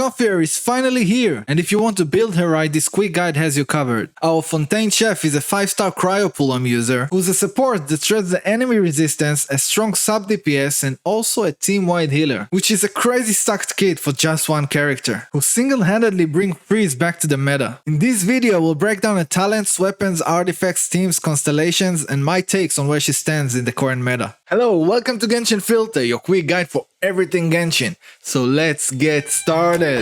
Escoffier is finally here, and if you want to build her right, this quick guide has you covered. Our Fontaine Chef is a 5-star cryo pull-on user, who's a support that shreds the enemy resistance, a strong sub DPS, and also a team-wide healer, which is a crazy stacked kit for just one character, who single-handedly bring freeze back to the meta. In this video, we'll break down her talents, weapons, artifacts, teams, constellations, and my takes on where she stands in the current meta. Hello, welcome to Genshin Filter, your quick guide for everything Genshin. So let's get started.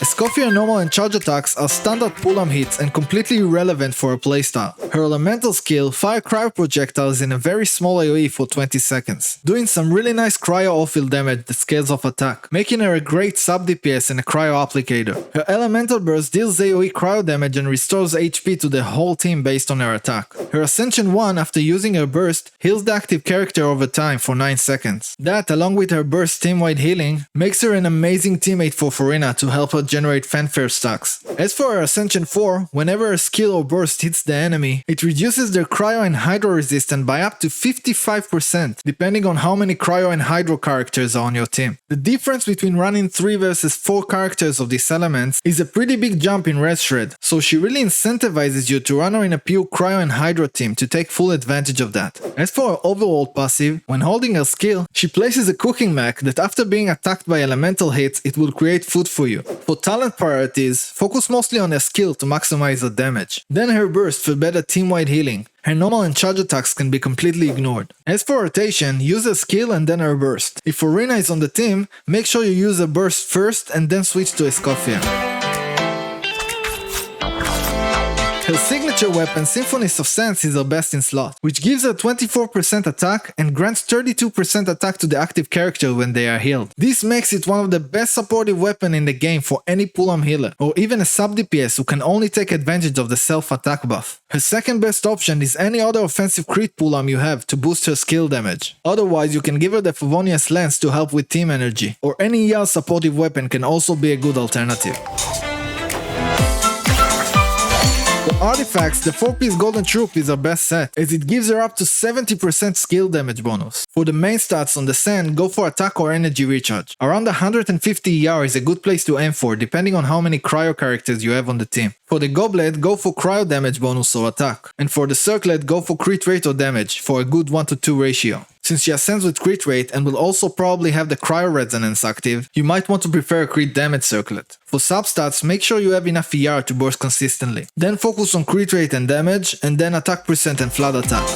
Escoffier normal and charge attacks are standard pull-on hits and completely irrelevant for her playstyle. Her elemental skill fire cryo projectiles in a very small AoE for 20 seconds, doing some really nice cryo off-field damage that scales off attack, making her a great sub DPS and a cryo applicator. Her elemental burst deals AoE cryo damage and restores HP to the whole team based on her attack. Her Ascension 1, after using her burst, heals the active character over time for 9 seconds. That, along with her burst team-wide healing, makes her an amazing teammate for Furina to help her generate fanfare stacks. As for her Ascension 4, whenever a skill or burst hits the enemy, it reduces their cryo and hydro resistance by up to 55%, depending on how many cryo and hydro characters are on your team. The difference between running 3 versus 4 characters of these elements is a pretty big jump in res shred, so she really incentivizes you to run her in a pure cryo and hydro team to take full advantage of that. As for her overworld passive, when holding her skill, she places a cooking mech that after being attacked by elemental hits, it will create food for you. For talent priorities, focus mostly on her skill to maximize her damage. Then her burst for better team-wide healing. Her normal and charge attacks can be completely ignored. As for rotation, use her skill and then her burst. If Furina is on the team, make sure you use her burst first and then switch to Escoffier. Her signature weapon, Symphonist of Sense, is her best in slot, which gives her 24% attack and grants 32% attack to the active character when they are healed. This makes it one of the best supportive weapons in the game for any pull-on healer, or even a sub DPS who can only take advantage of the self-attack buff. Her second best option is any other offensive crit pull-on you have to boost her skill damage. Otherwise, you can give her the Favonius Lance to help with team energy, or any ER supportive weapon can also be a good alternative. For artifacts, the 4-piece Golden Troop is her best set, as it gives her up to 70% skill damage bonus. For the main stats on the Sand, go for attack or energy recharge. Around 150 ER is a good place to aim for, depending on how many cryo characters you have on the team. For the Goblet, go for cryo damage bonus or attack. And for the Circlet, go for crit rate or damage, for a good 1:2 ratio. Since she ascends with crit rate and will also probably have the cryo resonance active, you might want to prefer a crit damage circlet. For substats, make sure you have enough ER to burst consistently. Then focus on crit rate and damage, and then attack percent and flood attack.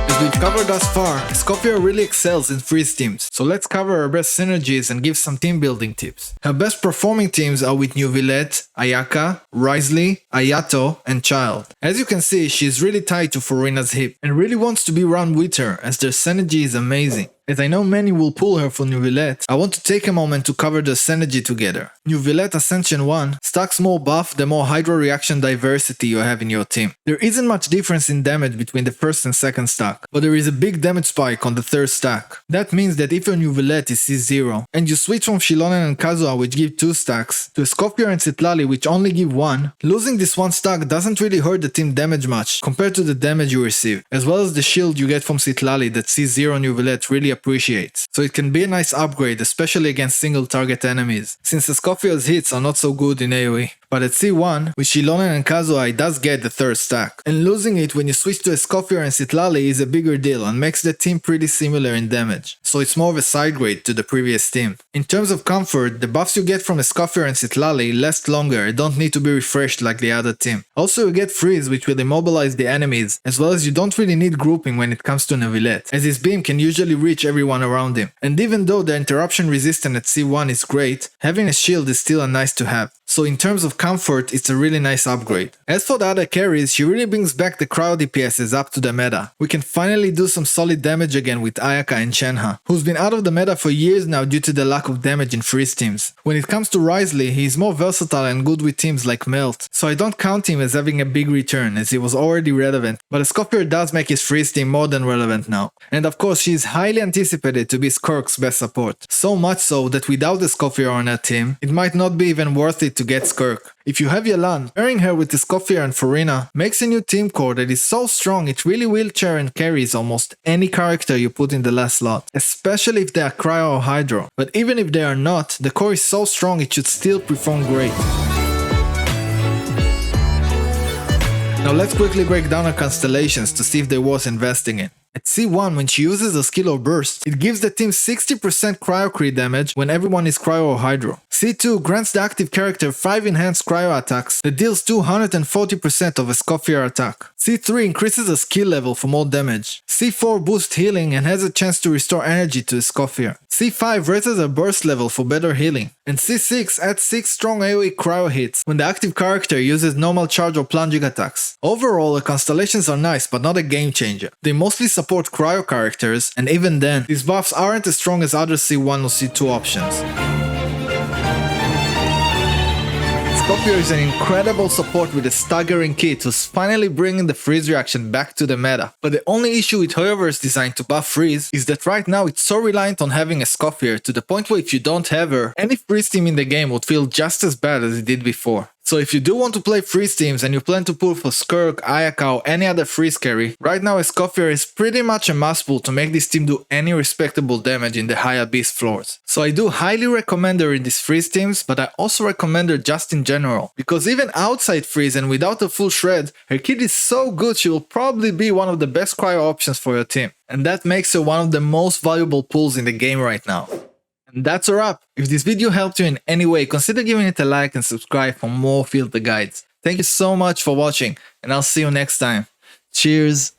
As we've covered thus far, Escoffier really excels in freeze teams, so let's cover her best synergies and give some team building tips. Her best performing teams are with Neuvillette, Ayaka, Wriothesley, Ayato, and Child. As you can see, she is really tied to Furina's hip, and really wants to be run with her, as their synergy is amazing. As I know many will pull her for Neuvillette, I want to take a moment to cover the synergy together. Neuvillette Ascension 1 stacks more buff the more hydro reaction diversity you have in your team. There isn't much difference in damage between the first and second stack, but there is a big damage spike on the third stack. That means that if your Neuvillette is C0, and you switch from Xilonen and Kazuha which give 2 stacks, to Escoffier and Citlali which only give 1, losing this 1 stack doesn't really hurt the team damage much compared to the damage you receive, as well as the shield you get from Citlali that C0 Neuvillette really appreciates, so it can be a nice upgrade, especially against single target enemies, since Escoffier's hits are not so good in AoE. But at C1, with Xilonen and Kazuha it does get the third stack, and losing it when you switch to Escoffier and Citlali is a bigger deal and makes the team pretty similar in damage, so it's more of a side grade to the previous team. In terms of comfort, the buffs you get from Escoffier and Citlali last longer and don't need to be refreshed like the other team. Also you get freeze which will immobilize the enemies, as well as you don't really need grouping when it comes to Neuvillette, as his beam can usually reach everyone around him. And even though the interruption resistance at C1 is great, having a shield is still a nice to have. So in terms of comfort, it's a really nice upgrade. As for the other carries, she really brings back the cryo DPSs up to the meta. We can finally do some solid damage again with Ayaka and Shenhe, who's been out of the meta for years now due to the lack of damage in freeze teams. When it comes to Wriothesley, he is more versatile and good with teams like Melt, so I don't count him as having a big return as he was already relevant, but Escoffier does make his freeze team more than relevant now. And of course, she is highly anticipated to be Skirk's best support. So much so that without Escoffier on her team, it might not be even worth it to get Skirk. If you have Yelan, pairing her with Escoffier and Furina makes a new team core that is so strong it really wheelchair and carries almost any character you put in the last slot, especially if they are Cryo or Hydro. But even if they are not, the core is so strong it should still perform great. Now let's quickly break down her constellations to see if they're worth investing in. At C1, when she uses a skill or burst, it gives the team 60% cryo crit damage when everyone is cryo or hydro. C2 grants the active character 5 enhanced cryo attacks that deals 240% of a Escoffier attack. C3 increases the skill level for more damage. C4 boosts healing and has a chance to restore energy to Escoffier. C5 raises a burst level for better healing. And C6 adds 6 strong AoE cryo hits when the active character uses normal charge or plunging attacks. Overall, the constellations are nice but not a game changer. They mostly support cryo characters, and even then, these buffs aren't as strong as other C1 or C2 options. Escoffier is an incredible support with a staggering kit who's finally bringing the freeze reaction back to the meta. But the only issue with Hoyoverse design to buff freeze is that right now it's so reliant on having Escoffier to the point where if you don't have her, any freeze team in the game would feel just as bad as it did before. So if you do want to play freeze teams and you plan to pull for Skirk, Ayaka or any other freeze carry, right now Escoffier is pretty much a must pull to make this team do any respectable damage in the high Abyss floors. So I do highly recommend her in these freeze teams, but I also recommend her just in general, because even outside freeze and without a full shred, her kit is so good she will probably be one of the best cryo options for your team. And that makes her one of the most valuable pulls in the game right now. And that's a wrap. If this video helped you in any way, consider giving it a like and subscribe for more Field the Guides. Thank you so much for watching, and I'll see you next time. Cheers!